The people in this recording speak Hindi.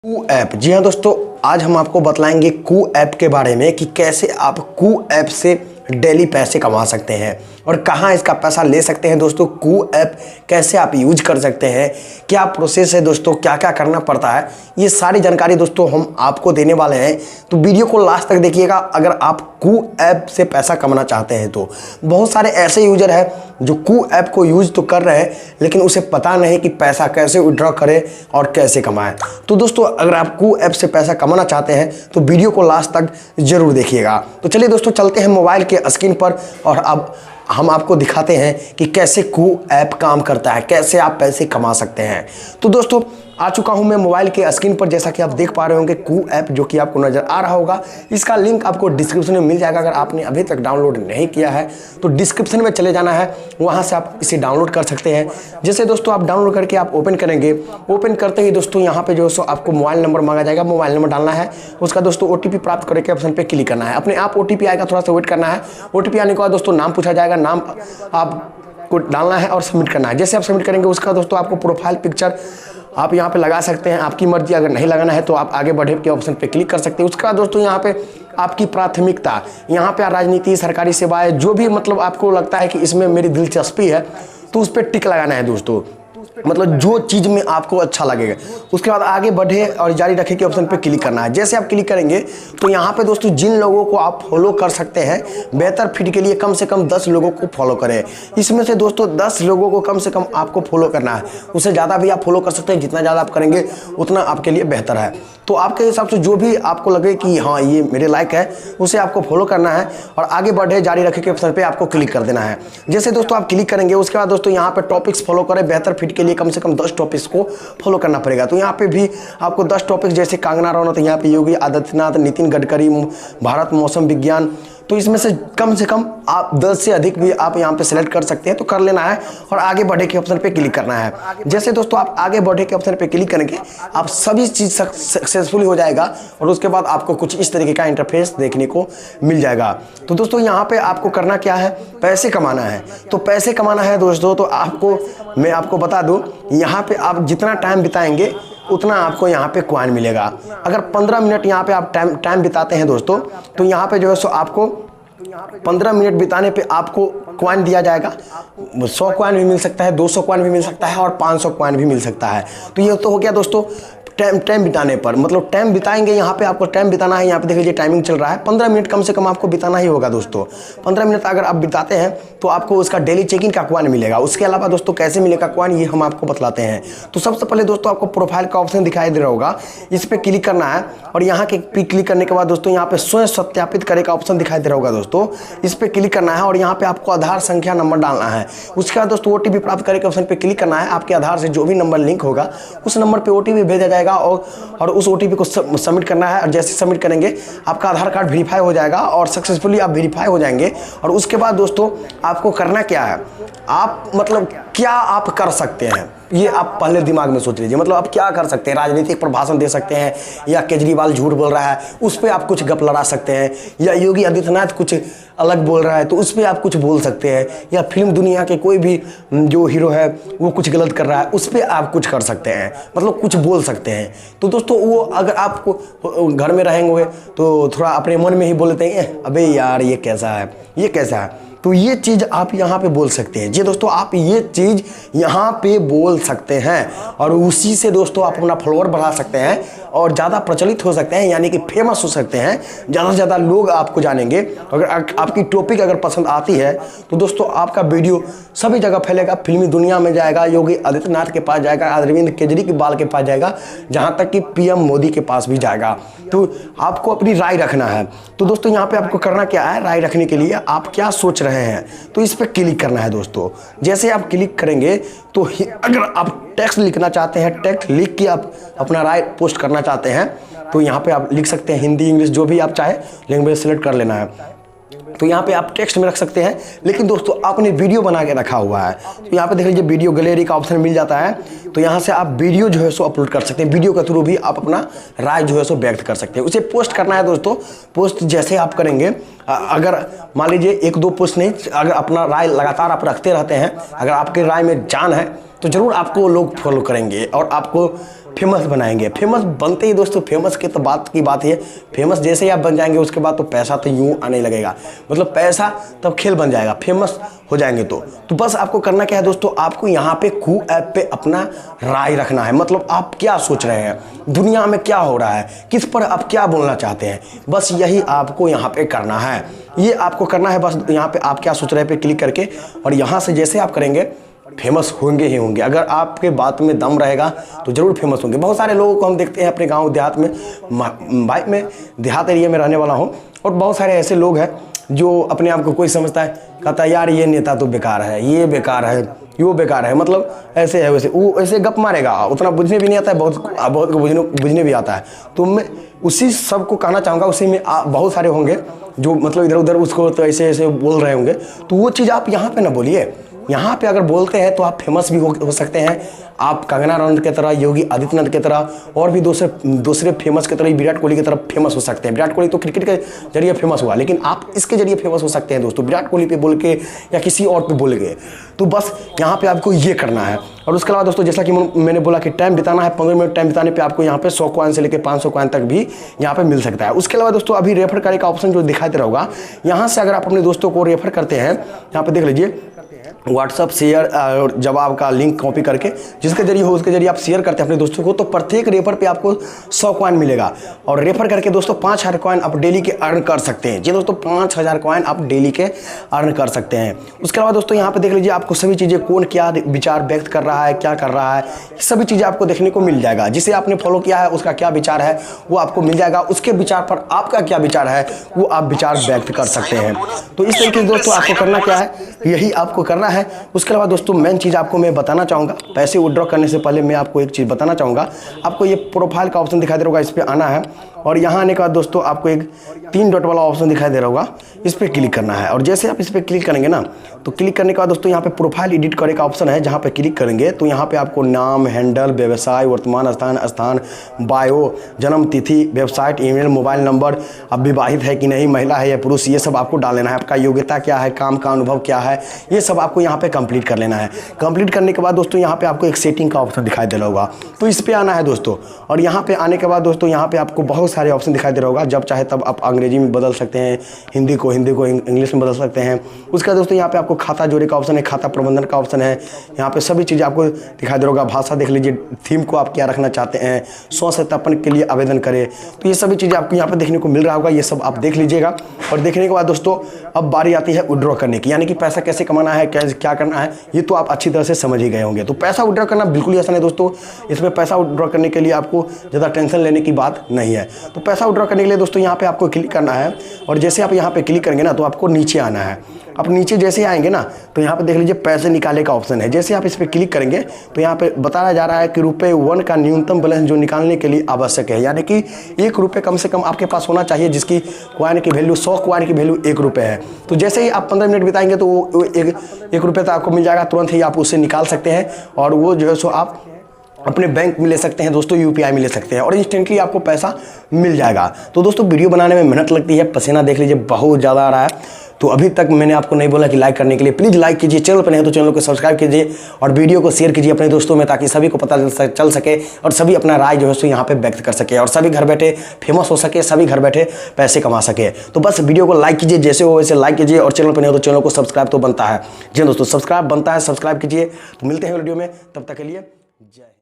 कू ऐप। जी हाँ दोस्तों, आज हम आपको बतलाएंगे कू ऐप के बारे में कि कैसे आप कू ऐप से डेली पैसे कमा सकते हैं और कहाँ इसका पैसा ले सकते हैं। दोस्तों कू ऐप कैसे आप यूज कर सकते हैं, क्या प्रोसेस है दोस्तों, क्या क्या करना पड़ता है, ये सारी जानकारी दोस्तों हम आपको देने वाले हैं। तो वीडियो को लास्ट तक देखिएगा। अगर आप कू ऐप से पैसा कमाना चाहते हैं तो बहुत सारे ऐसे यूजर हैं जो कू ऐप को यूज तो कर रहे हैं लेकिन उसे पता नहीं कि पैसा कैसे विड्रॉ करें और कैसे कमाएं। तो दोस्तों अगर आप कू ऐप से पैसा कमाना चाहते हैं तो वीडियो को लास्ट तक जरूर देखिएगा। तो चलिए दोस्तों चलते हैं मोबाइल के स्क्रीन पर और अब हम आपको दिखाते हैं कि कैसे कू ऐप काम करता है, कैसे आप पैसे कमा सकते हैं। तो दोस्तों आ चुका हूं मैं मोबाइल के स्क्रीन पर। जैसा कि आप देख पा रहे होंगे कू ऐप जो कि आपको नज़र आ रहा होगा, इसका लिंक आपको डिस्क्रिप्शन में मिल जाएगा। अगर आपने अभी तक डाउनलोड नहीं किया है तो डिस्क्रिप्शन में चले जाना है, वहां से आप इसे डाउनलोड कर सकते हैं। जैसे दोस्तों आप डाउनलोड करके आप ओपन करेंगे, ओपन करते ही दोस्तों यहाँ पे जो है आपको मोबाइल नंबर मांगा जाएगा, मोबाइल नंबर डालना है। उसका दोस्तों OTP प्राप्त करके ऑप्शन पर क्लिक करना है। अपने आप OTP आएगा, थोड़ा सा वेट करना है। OTP आने के बाद दोस्तों नाम पूछा जाएगा, नाम आपको डालना है और सबमिट करना है। जैसे आप सबमिट करेंगे उसका दोस्तों आपको प्रोफाइल पिक्चर आप यहाँ पे लगा सकते हैं, आपकी मर्जी। अगर नहीं लगाना है तो आप आगे बढ़े के ऑप्शन पे क्लिक कर सकते हैं। उसका दोस्तों यहाँ पे आपकी प्राथमिकता, यहाँ पे राजनीति, सरकारी सेवाएं, जो भी मतलब आपको लगता है कि इसमें मेरी दिलचस्पी है तो उस पर टिक लगाना है दोस्तों, मतलब जो चीज़ में आपको अच्छा लगेगा। उसके बाद आगे बढ़े और जारी रखे के ऑप्शन पे क्लिक करना है। जैसे आप क्लिक करेंगे तो यहाँ पे दोस्तों जिन लोगों को आप फॉलो कर सकते हैं, बेहतर फीड के लिए कम से कम 10 लोगों को फॉलो करें। इसमें से दोस्तों 10 लोगों को कम से कम आपको फॉलो करना है। उससे ज़्यादा भी आप फॉलो कर सकते हैं, जितना ज़्यादा आप करेंगे उतना आपके लिए बेहतर है। तो आपके हिसाब से जो भी आपको लगे कि हाँ ये मेरे लायक है, उसे आपको फॉलो करना है और आगे बढ़े जारी रखे के ऑप्शन पे आपको क्लिक कर देना है। जैसे दोस्तों आप क्लिक करेंगे उसके बाद दोस्तों यहाँ पे टॉपिक्स फॉलो करें। बेहतर फिट के लिए कम से कम 10 टॉपिक्स को फॉलो करना पड़ेगा। तो यहाँ पे भी आपको 10 टॉपिक्स जैसे कंगना रनौत, यहाँ पे योगी आदित्यनाथ, नितिन गडकरी, भारत मौसम विज्ञान, तो इसमें से कम आप 10 से अधिक भी आप यहाँ पे सिलेक्ट कर सकते हैं। तो कर लेना है और आगे बढ़े के ऑप्शन पे क्लिक करना है। जैसे दोस्तों आप आगे बढ़े के ऑप्शन पे क्लिक करेंगे आप सभी चीज़ सक्सेसफुल हो जाएगा और उसके बाद आपको कुछ इस तरीके का इंटरफेस देखने को मिल जाएगा। तो दोस्तों यहाँ पे आपको करना क्या है, पैसे कमाना है। तो पैसे कमाना है दोस्तों तो मैं आपको बता दूँ, यहाँ पे आप जितना टाइम बिताएंगे उतना आपको यहाँ पे कॉइन मिलेगा। अगर 15 मिनट यहाँ पे आप टाइम बिताते हैं दोस्तों तो यहाँ पे जो है सो आपको 15 मिनट बिताने पे आपको कॉइन दिया जाएगा। 100 कॉइन भी मिल सकता है, 200 कॉइन भी मिल सकता है और 500 कॉइन भी मिल सकता है। तो ये तो हो गया दोस्तों टाइम बिताने पर, मतलब टाइम बिताएंगे। यहाँ पे आपको टाइम बिताना है। यहाँ पे देख लीजिए टाइमिंग चल रहा है, 15 मिनट कम से कम आपको बिताना ही होगा दोस्तों। 15 मिनट अगर आप बिताते हैं तो आपको उसका डेली चेक-इन का कॉइन मिलेगा। उसके अलावा दोस्तों कैसे मिलेगा कॉइन ये हम आपको बतलाते हैं। तो सबसे पहले दोस्तों आपको प्रोफाइल का ऑप्शन दिखाई दे रहा होगा, इस पर क्लिक करना है और यहाँ के क्लिक करने के बाद दोस्तों यहाँ पे स्वयं सत्यापित करे का ऑप्शन दिखाई दे रहा होगा दोस्तों, इस पर क्लिक करना है और यहाँ पे आपको आधार संख्या नंबर डालना है। उसके बाद दोस्तों OTP प्राप्त करे के ऑप्शन पे क्लिक करना है। आपके आधार से जो भी नंबर लिंक होगा उस नंबर पे OTP भेजा जाएगा और उस OTP को सबमिट करना है। और जैसे सबमिट करेंगे आपका आधार कार्ड वेरीफाई हो जाएगा और सक्सेसफुली आप वेरीफाई हो जाएंगे। और उसके बाद दोस्तों आपको करना क्या है, आप मतलब क्या आप कर सकते हैं ये आप पहले दिमाग में सोच लीजिए। मतलब आप क्या कर सकते हैं, राजनीतिक पर भाषण दे सकते हैं, या केजरीवाल झूठ बोल रहा है उस पर आप कुछ गप लड़ा सकते हैं, या योगी आदित्यनाथ कुछ अलग बोल रहा है तो उस पर आप कुछ बोल सकते हैं, या फिल्म दुनिया के कोई भी जो हीरो है वो कुछ गलत कर रहा है उस पर आप कुछ कर सकते हैं, मतलब कुछ बोल सकते हैं। तो दोस्तों वो अगर आपको घर में रहेंगे तो थोड़ा अपने मन में ही बोलते हैं अबे यार ये कैसा है, ये कैसा है, तो ये चीज़ आप यहाँ पे बोल सकते हैं। जी दोस्तों आप ये चीज़ यहाँ पे बोल सकते हैं और उसी से दोस्तों आप अपना फॉलोअर बढ़ा सकते हैं और ज़्यादा प्रचलित हो सकते हैं, यानी कि फेमस हो सकते हैं। ज़्यादा से ज़्यादा लोग आपको जानेंगे। अगर आपकी टॉपिक अगर पसंद आती है तो दोस्तों आपका वीडियो सभी जगह फैलेगा, फिल्मी दुनिया में जाएगा, योगी आदित्यनाथ के पास जाएगा, अरविंद केजरीवाल के पास जाएगा, जहाँ तक कि PM मोदी के पास भी जाएगा। तो आपको अपनी राय रखना है। तो दोस्तों यहाँ पे आपको करना क्या है, राय रखने के लिए आप क्या सोच रहे हैं तो इस पर क्लिक करना है दोस्तों। जैसे आप क्लिक करेंगे तो अगर आप टेक्स्ट लिखना चाहते हैं, टेक्स्ट लिख के आप अपना राय पोस्ट करना चाहते हैं तो यहाँ पे आप लिख सकते हैं, हिंदी इंग्लिश जो भी आप चाहे लैंग्वेज सेलेक्ट कर लेना है। तो यहाँ पे आप टेक्स्ट में रख सकते हैं, लेकिन दोस्तों आपने वीडियो बना के रखा हुआ है तो यहाँ पे देख लीजिए वीडियो गैलरी का ऑप्शन मिल जाता है। तो यहाँ से आप वीडियो जो है सो अपलोड कर सकते हैं, वीडियो के थ्रू भी आप अपना राय जो है सो व्यक्त कर सकते हैं। उसे पोस्ट करना है दोस्तों। पोस्ट जैसे आप करेंगे, अगर मान लीजिए 1-2 पोस्ट नहीं, अगर अपना राय लगातार आप रखते रहते हैं, अगर आपके राय में जान है तो ज़रूर आपको लोग फॉलो करेंगे और आपको फेमस बनाएंगे। फेमस बनते ही दोस्तों, फेमस की तो बात की बात है, फेमस जैसे ही आप बन जाएंगे उसके बाद तो पैसा तो यूं आने लगेगा, मतलब पैसा तब खेल बन जाएगा फेमस हो जाएंगे तो बस आपको करना क्या है दोस्तों, आपको यहाँ पे कू ऐप पे अपना राय रखना है। मतलब आप क्या सोच रहे हैं, दुनिया में क्या हो रहा है, किस पर आप क्या बोलना चाहते हैं, बस यही आपको यहाँ पे करना है। ये आपको करना है बस, यहाँ पे आप क्या सोच रहे हैं पे क्लिक करके, और यहाँ से जैसे आप करेंगे फेमस होंगे ही होंगे। अगर आपके बात में दम रहेगा तो ज़रूर फेमस होंगे। बहुत सारे लोगों को हम देखते हैं अपने गांव देहात में, भाई मैं देहात एरिया में रहने वाला हूं, और बहुत सारे ऐसे लोग हैं जो अपने आप को कोई समझता है, कहता है यार ये नेता तो बेकार है, ये बेकार है, वो बेकार है, मतलब ऐसे है वैसे, वो ऐसे गप मारेगा, उतना बुझने भी नहीं आता है, बहुत को बुझने भी आता है। तो मैं उसी सब को कहना चाहूँगा, उसी में बहुत सारे होंगे जो मतलब इधर उधर उसको तो ऐसे ऐसे बोल रहे होंगे, तो वो चीज़ आप यहाँ पे ना बोलिए। यहाँ पे अगर बोलते हैं तो आप फेमस भी हो सकते हैं। आप कंगना रनौत की तरह, योगी आदित्यनाथ की तरह, और भी दूसरे फेमस की तरह, विराट कोहली की तरह फेमस हो सकते हैं। विराट कोहली तो क्रिकेट के जरिए फेमस हुआ, लेकिन आप इसके जरिए फेमस हो सकते हैं दोस्तों, विराट कोहली पे बोल के या किसी और पे बोल के। तो बस यहाँ पे आपको ये करना है। और उसके अलावा दोस्तों, जैसा कि मैंने बोला कि टाइम बिताना है, 15 मिनट टाइम बिताने पे आपको यहाँ पे 100 कॉइन से लेकर 500 कॉइन तक भी यहाँ पे मिल सकता है। उसके अलावा दोस्तों, अभी रेफर करे का ऑप्शन जो दिखाई दे रहा होगा, यहाँ से अगर आप अपने दोस्तों को रेफर करते हैं, यहाँ पे देख लीजिए व्हाट्सअप शेयर और जवाब का लिंक कॉपी करके, जिसके जरिए हो उसके जरिए आप शेयर करते हैं अपने दोस्तों को, तो प्रत्येक रेफर पे आपको 100 कॉइन मिलेगा। और रेफर करके दोस्तों 5000 कॉइन आप डेली के अर्न कर सकते हैं। जी दोस्तों, 5000 कॉइन आप डेली के अर्न कर सकते हैं। उसके अलावा दोस्तों, यहाँ पे देख लीजिए आपको सभी चीज़ें, कौन क्या विचार व्यक्त कर रहा है, क्या कर रहा है, सभी चीज़ें आपको देखने को मिल जाएगा। जिसे आपने फॉलो किया है उसका क्या विचार है वो आपको मिल जाएगा, उसके विचार पर आपका क्या विचार है वो आप विचार व्यक्त कर सकते हैं। तो इस तरीके से दोस्तों आपको करना क्या है, यही आपको करना है। उसके अलावा दोस्तों, मेन चीज़ आपको मैं बताना चाहूँगा, पैसे विड्रॉ करने से पहले मैं आपको एक चीज़ बताना चाहूँगा। आपको ये प्रोफाइल का ऑप्शन दिखाई दे रहा होगा, इस पर आना है, और यहाँ आने के बाद दोस्तों आपको एक 3 डॉट वाला ऑप्शन दिखाई दे रहा होगा, इस पर क्लिक करना है। और जैसे आप इस पर क्लिक करेंगे ना, तो क्लिक करने के बाद दोस्तों यहाँ पे प्रोफाइल एडिट करे का ऑप्शन है, जहाँ पे क्लिक करेंगे तो यहाँ पे आपको नाम, हैंडल, व्यवसाय, वर्तमान स्थान, बायो, जन्म तिथि, वेबसाइट, ईमेल, मोबाइल नंबर, अब विवाहित है कि नहीं, महिला है या पुरुष, ये सब आपको डाल लेना है। आपका योग्यता क्या है, काम का अनुभव क्या है, ये सब आपको यहाँ पे कंप्लीट कर लेना है। कंप्लीट करने के बाद दोस्तों यहाँ पे आपको एक सेटिंग का ऑप्शन दिखाई दे रहा होगा, तो इस पे आना है दोस्तों। और यहाँ पे आने के बाद दोस्तों, यहाँ पे आपको बहुत सारे ऑप्शन दिखाई दे रहा होगा। जब चाहे तब आप अंग्रेजी में बदल सकते हैं, हिंदी को इंग्लिश में बदल सकते हैं। उसका दोस्तों यहाँ पे आपको खाता जोड़े का ऑप्शन है, खाता प्रबंधन का ऑप्शन है, यहाँ पे सभी चीज़ें आपको दिखाई दे रहा होगा। भाषा देख लीजिए, थीम को आप क्या रखना चाहते हैं, स्वसत्यापन के लिए आवेदन करें, तो ये सभी चीज़ें आपको यहाँ पे देखने को मिल रहा होगा। ये सब आप देख लीजिएगा। और देखने के बाद दोस्तों, अब बारी आती है विड्रॉ करने की, यानी कि पैसा कैसे कमाना है, क्या करना है, ये तो आप अच्छी तरह से समझ ही गए होंगे। तो पैसा विड्रॉ करना बिल्कुल ही आसान है दोस्तों। इसमें पैसा विड्रॉ करने के लिए आपको ज़्यादा टेंशन लेने की बात नहीं है। तो पैसा विड्रॉ करने के लिए दोस्तों यहाँ पे आपको क्लिक करना है, और जैसे आप यहाँ पे क्लिक करेंगे ना, तो आपको नीचे आना है। आप नीचे जैसे आएंगे ना, तो यहाँ पे देख लीजिए पैसे निकाले का ऑप्शन है। जैसे आप इस पर क्लिक करेंगे तो यहाँ पे बताया जा रहा है कि ₹1 का न्यूनतम बैलेंस जो निकालने के लिए आवश्यक है, यानी कि ₹1 कम से कम आपके पास होना चाहिए, जिसकी कॉइन की वैल्यू 100 कॉइन की वैल्यू ₹1 है। तो जैसे ही आप 15 मिनट बिताएंगे तो वो ₹1 तक आपको मिल जाएगा, तुरंत ही आप उससे निकाल सकते हैं, और वो जो है सो आप अपने बैंक में ले सकते हैं दोस्तों, यूपीआई में ले सकते हैं, और इंस्टेंटली आपको पैसा मिल जाएगा। तो दोस्तों, वीडियो बनाने में मेहनत लगती है, पसीना देख लीजिए बहुत ज़्यादा आ रहा है। तो अभी तक मैंने आपको नहीं बोला कि लाइक करने के लिए, प्लीज़ लाइक कीजिए, चैनल पर नहीं तो चैनल को सब्सक्राइब कीजिए, और वीडियो को शेयर कीजिए अपने दोस्तों में, ताकि सभी को पता चल सके, और सभी अपना राय जो है सो यहाँ पे व्यक्त कर सके, और सभी घर बैठे फेमस हो सके, सभी घर बैठे पैसे कमा सके। तो बस वीडियो को लाइक कीजिए, जैसे हो वैसे लाइक कीजिए, और चैनल पर नहीं हो तो चैनल को सब्सक्राइब तो बनता है। जी दोस्तों, सब्सक्राइब बनता है, सब्सक्राइब कीजिए। तो मिलते हैं वीडियो में, तब तक के लिए जय।